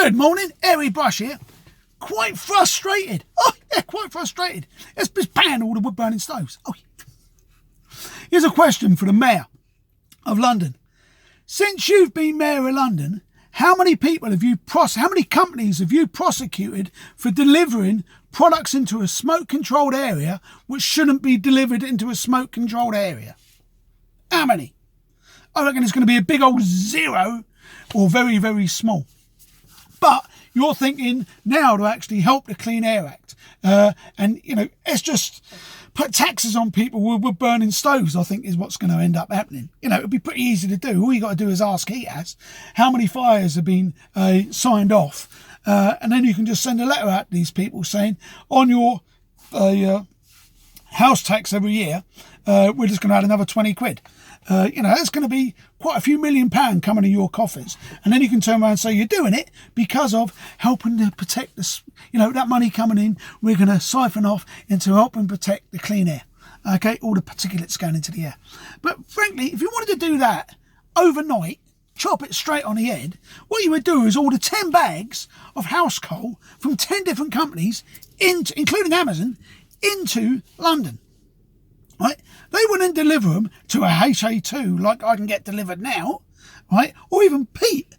Good morning, Airy Brush here. Quite frustrated. Oh, yeah, quite frustrated. It's just banned all the wood burning stoves. Oh, yeah. Here's a question for the Mayor of London. Since you've been Mayor of London, how many companies have you prosecuted for delivering products into a smoke-controlled area which shouldn't be delivered into a smoke-controlled area? How many? I reckon it's going to be a big old zero or very, very small. But you're thinking now to actually help the Clean Air Act. And, you know, it's just put taxes on people with burning stoves, I think, is what's going to end up happening. You know, it'd be pretty easy to do. All you got to do is ask HEATAS how many fires have been signed off. And then you can just send a letter out to these people saying, on your house tax every year, we're just going to add another 20 quid. You know, that's going to be quite a few £1 million coming to your coffers. And then you can turn around and say you're doing it because of helping to protect this, you know, that money coming in, we're going to siphon off into helping protect the clean air. Okay, all the particulates going into the air. But frankly, if you wanted to do that overnight, chop it straight on the head, what you would do is order 10 bags of house coal from 10 different companies, including Amazon, into London. Right? They wouldn't deliver them to a HA2 like I can get delivered now, right? Or even Pete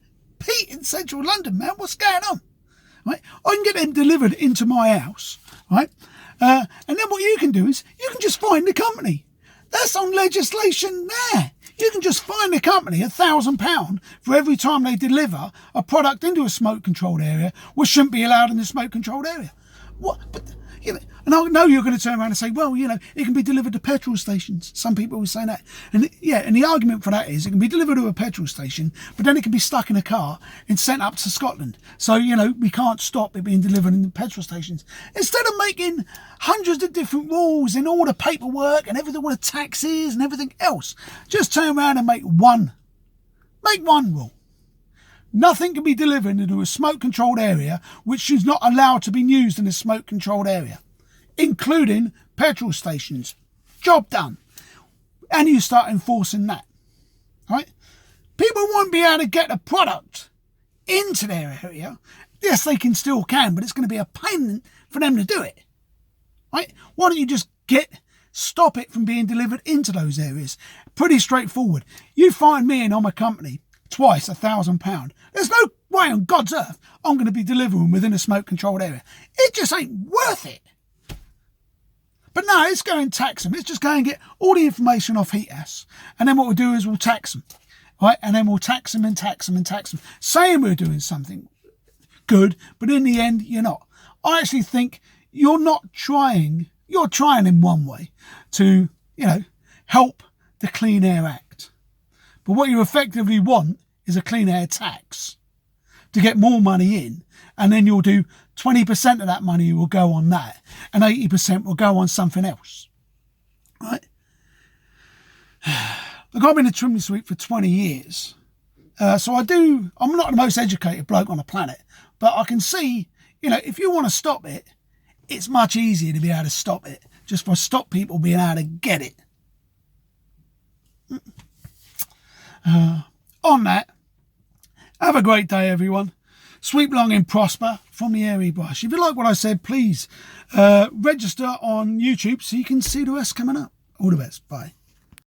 in central London, man, what's going on? Right? I can get them delivered into my house, right? And then what you can do is you can just find the company. That's on legislation there. You can just find the company £1,000 for every time they deliver a product into a smoke-controlled area which shouldn't be allowed in the smoke-controlled area. What? But, you know, and I know you're going to turn around and say, well, you know, it can be delivered to petrol stations. Some people will say that. And yeah, and the argument for that is it can be delivered to a petrol station, but then it can be stuck in a car and sent up to Scotland. So, you know, we can't stop it being delivered in the petrol stations. Instead of making hundreds of different rules and all the paperwork and everything, all the taxes and everything else, just turn around and make one. Make one rule. Nothing can be delivered into a smoke-controlled area which is not allowed to be used in a smoke-controlled area, including petrol stations. Job done. And you start enforcing that. Right? People won't be able to get a product into their area. Yes, they still can, but it's going to be a pain for them to do it. Right? Why don't you just stop it from being delivered into those areas? Pretty straightforward. You find me and I'm a company twice £1,000. There's no way on God's earth I'm going to be delivering within a smoke-controlled area. It just ain't worth it. But no, it's going to tax them. It's just going to get all the information off HEATAS. And then what we'll do is we'll tax them. Right? And then we'll tax them and tax them and tax them. Saying we're doing something good, but in the end, you're not. I actually think you're not trying. You're trying in one way to, you know, help the Clean Air Act. But what you effectively want is a clean air tax to get more money in, and then you'll do 20% of that money will go on that, and 80% will go on something else. Right? Look, I've been a chimney sweep for 20 years. So I'm not the most educated bloke on the planet, but I can see, you know, if you want to stop it, it's much easier to be able to stop it, just by stop people being able to get it. On that, have a great day, everyone. Sweep long and prosper from the Airy Brush. If you like what I said, please register on YouTube so you can see the rest coming up. All the best. Bye.